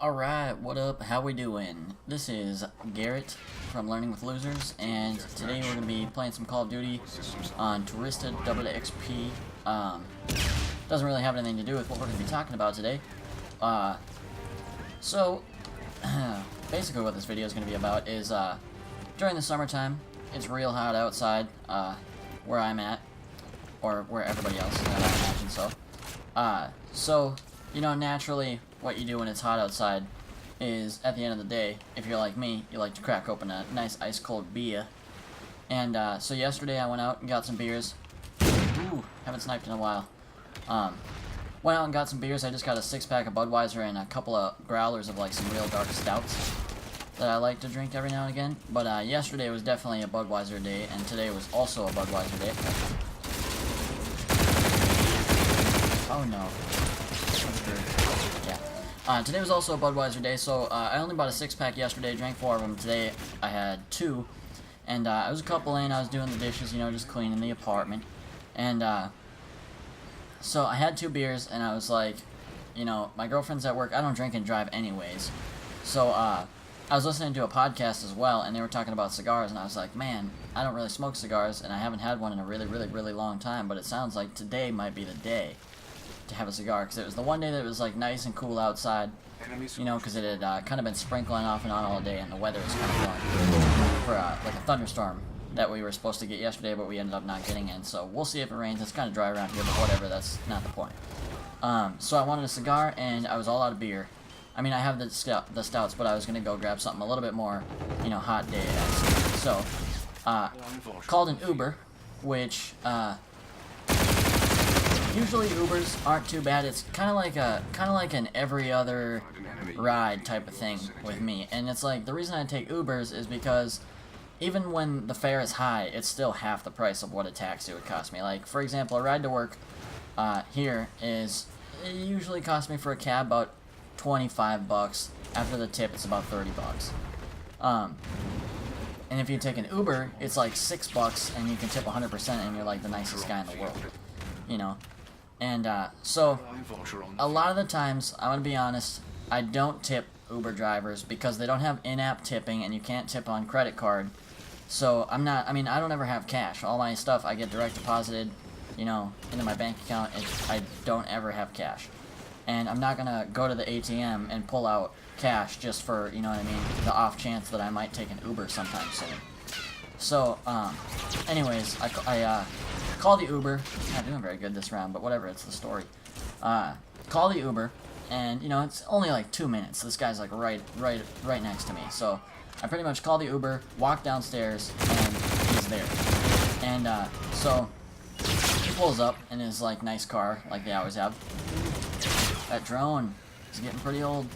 Alright, what up? How we doing? This is Garrett from Learning with Losers, and today we're going to be playing some Call of Duty on Twisted XP. Doesn't really have anything to do with what we're going to be talking about today. Basically what this video is going to be about is, during the summertime, it's real hot outside, where I'm at, or where everybody else is at, I imagine so. You know, naturally, what you do when it's hot outside is, at the end of the day, if you're like me, you like to crack open a nice ice-cold beer. And, so yesterday I went out and got some beers. Ooh, haven't sniped in a while. Went out and got some beers. I just got a 6-pack of Budweiser and a couple of growlers of, like, some real dark stouts that I like to drink every now and again. But, yesterday was definitely a Budweiser day, and today was also a Budweiser day. Oh, no. Yeah. Today was also a Budweiser day, so I only bought a 6-pack yesterday, drank 4 of them. Today I had 2, and I was a couple in, I was doing the dishes, you know, just cleaning the apartment. And so I had 2 beers, and I was like, you know, my girlfriend's at work, I don't drink and drive anyways. So I was listening to a podcast as well, and they were talking about cigars, and I was like, man, I don't really smoke cigars, and I haven't had one in a really long time, but it sounds like today might be the day to have a cigar, because it was the one day that it was like nice and cool outside, you know, because it had kind of been sprinkling off and on all day, and the weather was kind of blowing for like a thunderstorm that we were supposed to get yesterday, but we ended up not getting in. So we'll see if it rains. It's kind of dry around here, but whatever, that's not the point. So I wanted a cigar, and I was all out of beer. I mean, I have the stouts, but I was gonna go grab something a little bit more, you know, hot day. So called an Uber, which usually Ubers aren't too bad. It's kind of like an every other ride type of thing with me. And it's like, the reason I take Ubers is because even when the fare is high, it's still half the price of what a taxi would cost me. Like, for example, a ride to work here it usually costs me for a cab about 25 bucks. After the tip, it's about 30 bucks. And if you take an Uber, it's like 6 bucks, and you can tip 100%, and you're like the nicest guy in the world, you know. And, so, a lot of the times, I'm gonna be honest, I don't tip Uber drivers because they don't have in-app tipping and you can't tip on credit card. So, I don't ever have cash. All my stuff I get direct deposited, you know, into my bank account. I don't ever have cash. And I'm not gonna go to the ATM and pull out cash just for, you know what I mean, the off chance that I might take an Uber sometime soon. So, anyways, I call the Uber. Not doing very good this round, but whatever, it's the story. Call the Uber, and, you know, it's only like 2 minutes. This guy's like right next to me. So I pretty much call the Uber, walk downstairs, and he's there. And, so he pulls up in his, like, nice car, like they always have. That drone is getting pretty old.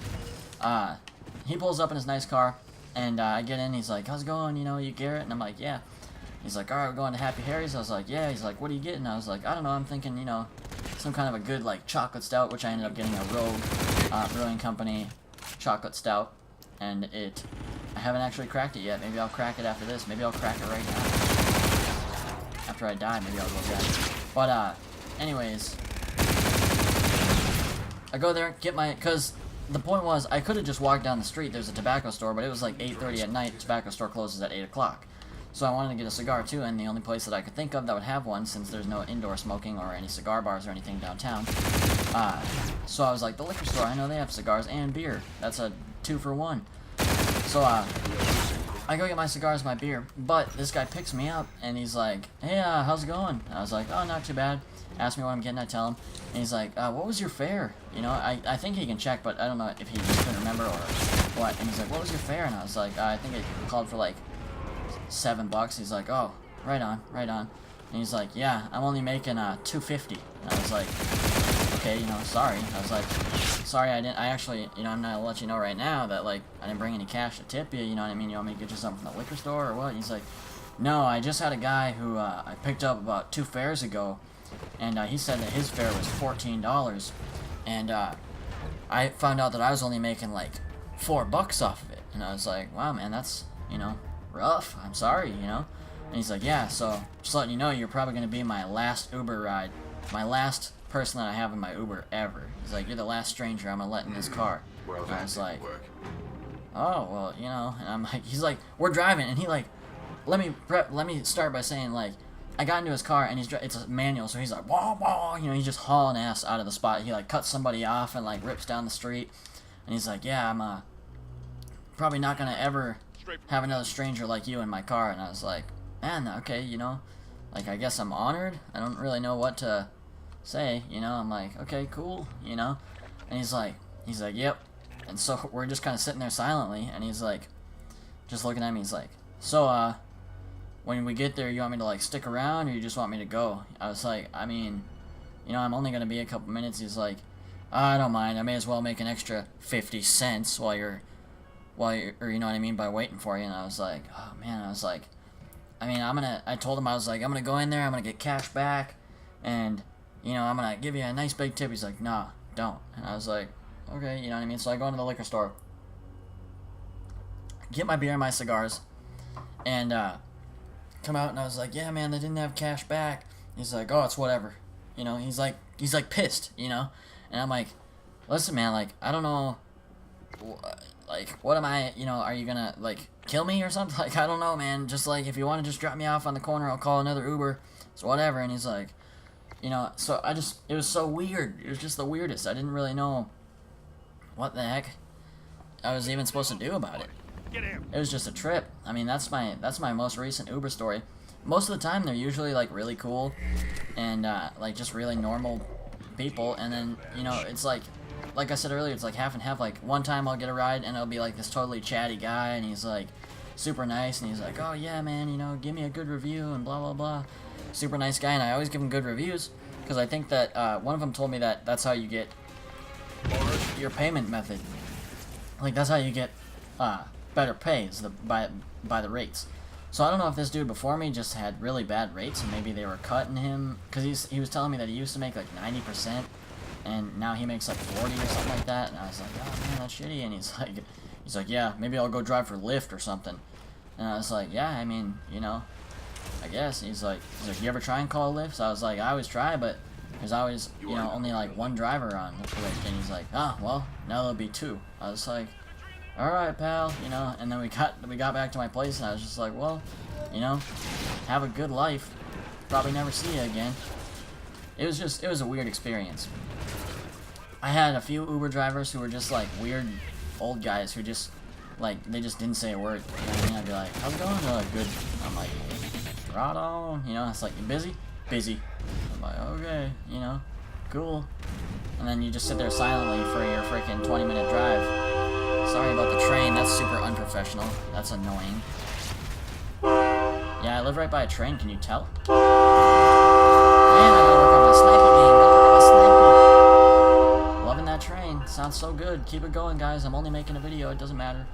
He pulls up in his nice car, and I get in, he's like, how's it going, you know, you Garrett? And I'm like, yeah. He's like, alright, we're going to Happy Harry's. I was like, yeah. He's like, what are you getting? I was like, I don't know, I'm thinking, you know, some kind of a good, like, chocolate stout, which I ended up getting a Rogue Brewing Company chocolate stout. And I haven't actually cracked it yet. Maybe I'll crack it after this. Maybe I'll crack it right now. After I die, maybe I'll go get it. But, anyways, I go there, get my, because the point was, I could have just walked down the street. There's a tobacco store, but it was like 8:30 at night. The tobacco store closes at 8 o'clock. So I wanted to get a cigar too, and the only place that I could think of that would have one, since there's no indoor smoking or any cigar bars or anything downtown. So I was like, the liquor store, I know they have cigars and beer. That's a 2-for-1. So I go get my cigars, my beer, but this guy picks me up, and he's like, hey, how's it going? I was like, oh, not too bad. Ask me what I'm getting, I tell him. And he's like, what was your fare? You know, I think he can check, but I don't know if he just couldn't remember or what. And he's like, what was your fare? And I was like, I think it called for like 7 bucks. He's like, oh, right on. And he's like, yeah, I'm only making $2.50. And I was like, okay, you know, sorry. I was like, sorry, I actually, you know, I'm gonna let you know right now that, like, I didn't bring any cash to tip you, you know what I mean? You want me to get you something from the liquor store or what? And he's like, no, I just had a guy who I picked up about 2 fares ago, and he said that his fare was $14, and I found out that I was only making like $4 off of it. And I was like, wow, man, that's, you know, rough. I'm sorry, you know. And he's like, yeah, so just letting you know, you're probably going to be my last Uber ride, my last person that I have in my Uber ever. He's like, you're the last stranger I'm gonna let in this car. Well, and I was like, work. oh, well, you know, and I'm like, he's like, we're driving, and he like, let me start by saying, like, I got into his car, and it's a manual, so he's like, wah, wah, you know, he's just hauling ass out of the spot. He, like, cuts somebody off and, like, rips down the street, and he's like, yeah, I'm, probably not gonna ever have another stranger like you in my car. And I was like, man, okay, you know, like, I guess I'm honored. I don't really know what to say, you know. I'm like, okay, cool, you know. And he's like, yep. And so we're just kind of sitting there silently, and he's like, just looking at me, he's like, so, when we get there, you want me to, like, stick around, or you just want me to go? I was like, I mean, you know, I'm only gonna be a couple minutes. He's like, I don't mind, I may as well make an extra 50 cents while you're, or you know what I mean, by waiting for you. And I was like, oh, man, I was like, I mean, I told him, I was like, I'm gonna go in there, I'm gonna get cash back, and, you know, I'm gonna give you a nice big tip. He's like, nah, don't. And I was like, okay, you know what I mean. So I go into the liquor store, get my beer and my cigars, and come out, and I was like, yeah, man, they didn't have cash back. He's like, oh, it's whatever, you know. He's like pissed, you know. And I'm like, listen, man, like, I don't know, like, what am I, you know, are you gonna, like, kill me or something? Like, I don't know, man. Just, like, if you want to just drop me off on the corner, I'll call another Uber. It's whatever. And he's like, you know, so it was so weird. It was just the weirdest. I didn't really know what the heck I was even supposed to do about it. It was just a trip. I mean, that's my most recent Uber story. Most of the time, they're usually, like, really cool and, like, just really normal people. And then, you know, it's like I said earlier, it's like half and half. Like, one time I'll get a ride, and it'll be, like, this totally chatty guy, and he's, like, super nice, and he's like, oh, yeah, man, you know, give me a good review, and blah, blah, blah. Super nice guy, and I always give him good reviews, because I think that, one of them told me that that's how you get your payment method. Like, that's how you get, better pay, is by the rates. So I don't know if this dude before me just had really bad rates, and maybe they were cutting him, because he was telling me that he used to make, like, 90%, and now he makes, like, 40 or something like that, and I was like, oh, man, that's shitty. And he's like, yeah, maybe I'll go drive for Lyft or something. And I was like, yeah, I mean, you know, I guess. He's like, you ever try and call Lyft? So I was like, I always try, but there's always, you know, only, like, one driver on Lyft. And he's like, oh, well, now there'll be two. I was like, all right, pal, you know. And then we got back to my place, and I was just like, well, you know, have a good life. Probably never see you again. It was a weird experience. I had a few Uber drivers who were just, like, weird old guys who just, like, they just didn't say a word. You know what I mean? I'd be like, how's it going? They're like, good. I'm like, right on. You know, it's like, you busy? Busy. I'm like, okay, you know, cool. And then you just sit there silently for your freaking 20-minute drive. Sorry about the train. That's super unprofessional. That's annoying. Yeah, I live right by a train. Can you tell? Man, I gotta work on my sniping game. Gotta work on my sniping. Loving that train. Sounds so good. Keep it going, guys. I'm only making a video. It doesn't matter.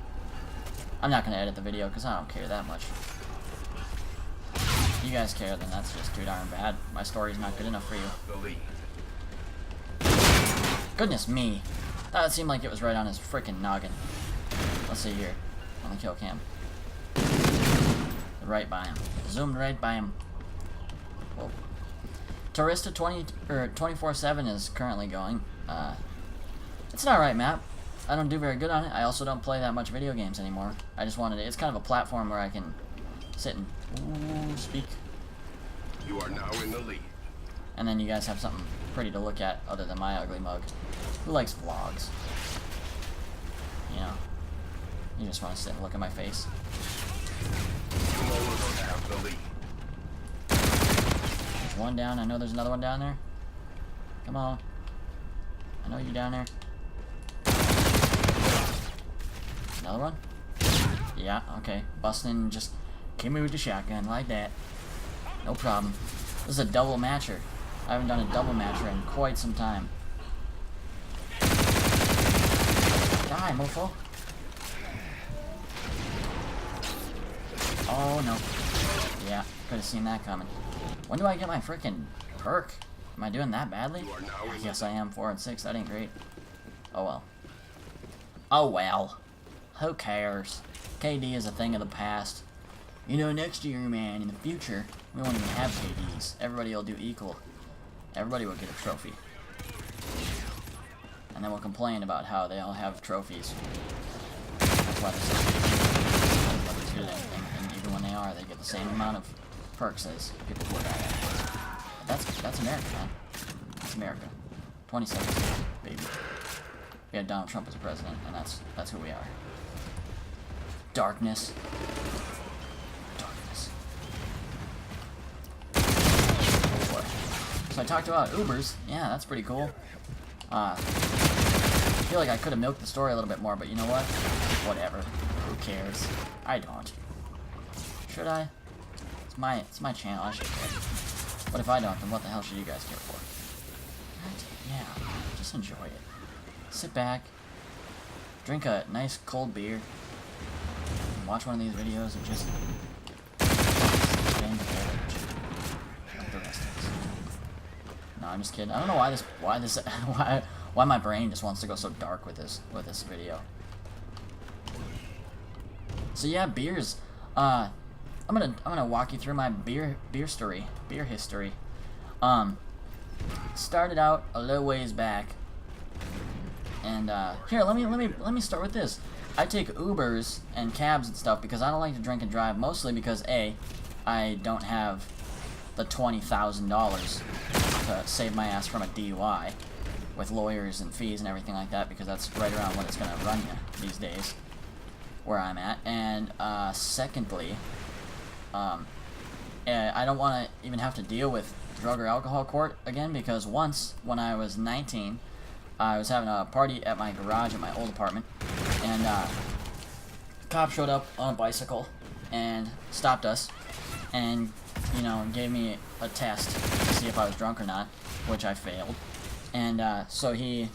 I'm not gonna edit the video because I don't care that much. If you guys care, then that's just too darn bad. My story's not good enough for you. Goodness me. That seemed like it was right on his freaking noggin. Let's see here. On the kill cam. Right by him. Zoomed right by him. Whoa. Tourista 24/7 is currently going. It's an alright map. I don't do very good on it. I also don't play that much video games anymore. I just wanted it. It's kind of a platform where I can sit and speak. You are now in the lead. And then you guys have something pretty to look at other than my ugly mug. Who likes vlogs? You know, you just want to sit and look at my face. You no longer have the lead. There's one down. I know there's another one down there. Come on. I know you're down there. Another one? Yeah, okay. Busting in, just came me with the shotgun like that. No problem. This is a double matcher. I haven't done a double matcher in quite some time. Die, mofo. Oh, no. Yeah, could have seen that coming. When do I get my frickin' perk? Am I doing that badly? I guess I am. 4 and 6. That ain't great. Oh, well. Oh, well. Who cares? KD is a thing of the past. You know, next year, man, in the future, we won't even have KDs. Everybody will do equal. Everybody will get a trophy. and then will complain about how they all have trophies. That's why they're so good at anything, and even when they are, they get the same amount of perks as people who are bad at it. That's America, man. That's America. 2017, baby. We had Donald Trump as president, and that's who we are. Darkness. Darkness. Oh boy. So I talked about Ubers. Yeah, that's pretty cool. I feel like I could have milked the story a little bit more, but you know what? Whatever. Who cares? I don't. Should I? It's my channel. I should care. But if I don't, then what the hell should you guys care for? Yeah, just enjoy it. Sit back, drink a nice cold beer, and watch one of these videos and just stand together like the rest of us. No, I'm just kidding. I don't know why my brain just wants to go so dark with this video. So yeah, beers. I'm gonna walk you through my beer history. Started out a little ways back, and here, let me start with this. I take Ubers and cabs and stuff because I don't like to drink and drive, mostly because A, I don't have the $20,000 to save my ass from a DUI with lawyers and fees and everything like that, because that's right around what it's gonna run you these days where I'm at. And secondly, I don't want to even have to deal with drug or alcohol court again, because once, when I was 19, I was having a party at my garage at my old apartment, and a cop showed up on a bicycle and stopped us and, you know, gave me a test to see if I was drunk or not, which I failed. And so he,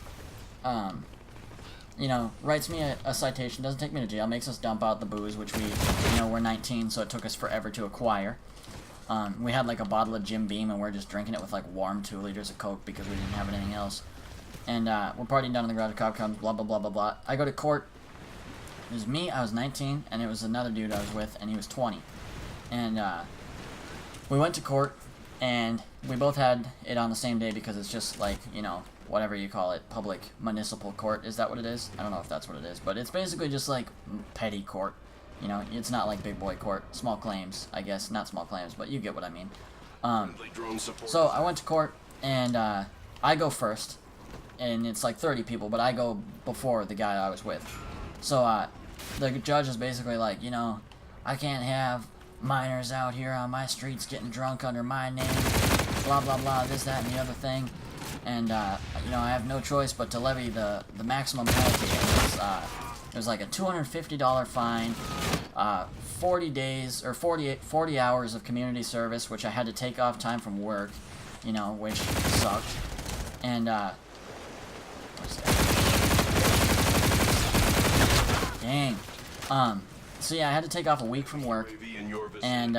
you know, writes me a citation, doesn't take me to jail, makes us dump out the booze, which we, you know, we're 19, so it took us forever to acquire. We had like a bottle of Jim Beam, and we're just drinking it with like warm 2 liters of Coke because we didn't have anything else. And we're partying down in the garage, the cop comes, blah, blah, blah, blah, blah. I go to court. It was me, I was 19, and it was another dude I was with, and he was 20. And we went to court, and we both had it on the same day because it's just like, you know, whatever you call it, public municipal court. Is that what it is? I don't know if that's what it is, but it's basically just like petty court. You know, it's not like big boy court. Small claims, I guess. Not small claims, but you get what I mean. So I went to court, and I go first, and it's like 30 people, but I go before the guy I was with. So the judge is basically like, you know, I can't have minors out here on my streets getting drunk under my name, blah, blah, blah, this, that, and the other thing. And, you know, I have no choice but to levy the maximum penalty. It was like a $250 fine, 40 days, or 40 hours of community service, which I had to take off time from work, you know, which sucked. And, what's that? Dang. So yeah, I had to take off a week from work, and,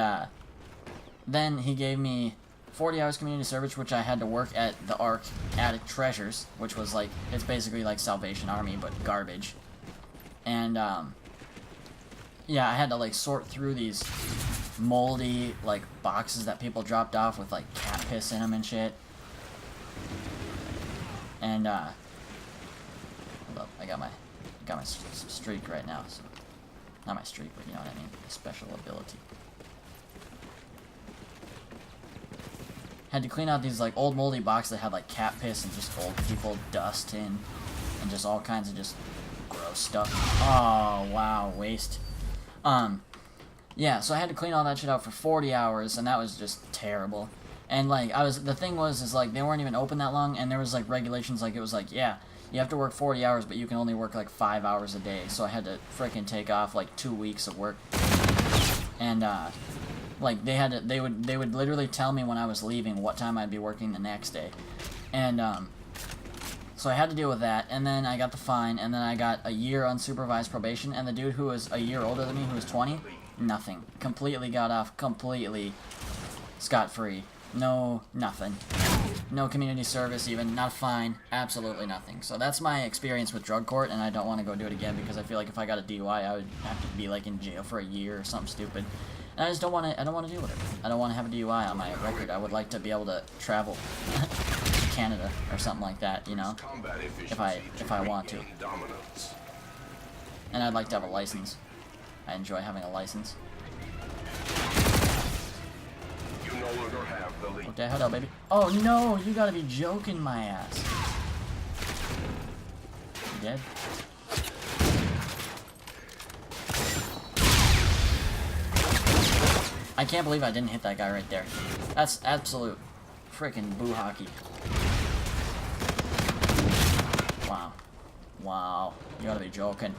then he gave me 40 hours community service, which I had to work at the Ark Attic Treasures, which was like, it's basically like Salvation Army, but garbage. And, yeah, I had to, like, sort through these moldy, like, boxes that people dropped off with, like, cat piss in them and shit. And, hold up, I got my streak right now, so, not my streak, but you know what I mean, a special ability. Had to clean out these, like, old moldy boxes that had, like, cat piss and just old people dust in, and just all kinds of just gross stuff. Oh, wow, waste. Yeah, so I had to clean all that shit out for 40 hours, and that was just terrible. And, like, the thing was, like, they weren't even open that long, and there was, like, regulations, like, it was like, yeah, you have to work 40 hours, but you can only work, like, 5 hours a day, so I had to frickin' take off, like, 2 weeks of work. And, like, they would literally tell me when I was leaving what time I'd be working the next day. And, so I had to deal with that, and then I got the fine, and then I got a year unsupervised probation, and the dude who was a year older than me, who was 20, nothing. Completely got off, completely scot-free. No, nothing. No community service even, not a fine, absolutely nothing. So that's my experience with drug court, and I don't want to go do it again, because I feel like if I got a DUI, I would have to be, like, in jail for a year or something stupid. And I just don't want to deal with it. I don't want to have a DUI on my record. I would like to be able to travel. Canada or something like that, you know, Combat if I want to. dominance. And I'd like to have a license. I enjoy having a license. You no longer have the lead. What the hell, baby? Oh no, you gotta be joking my ass. You dead? I can't believe I didn't hit that guy right there. That's absolute freaking boo hockey. Wow. Wow. You gotta be joking.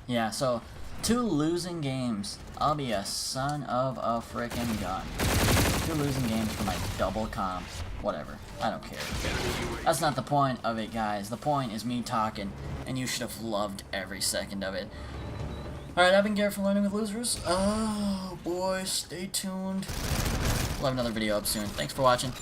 Yeah, so 2 losing games. I'll be a son of a frickin' gun. 2 losing games for my double comp. Whatever. I don't care. That's not the point of it, guys. The point is me talking, and you should have loved every second of it. Alright, I've been Garrett from Learning with Losers. Oh, boy, stay tuned. We'll have another video up soon. Thanks for watching.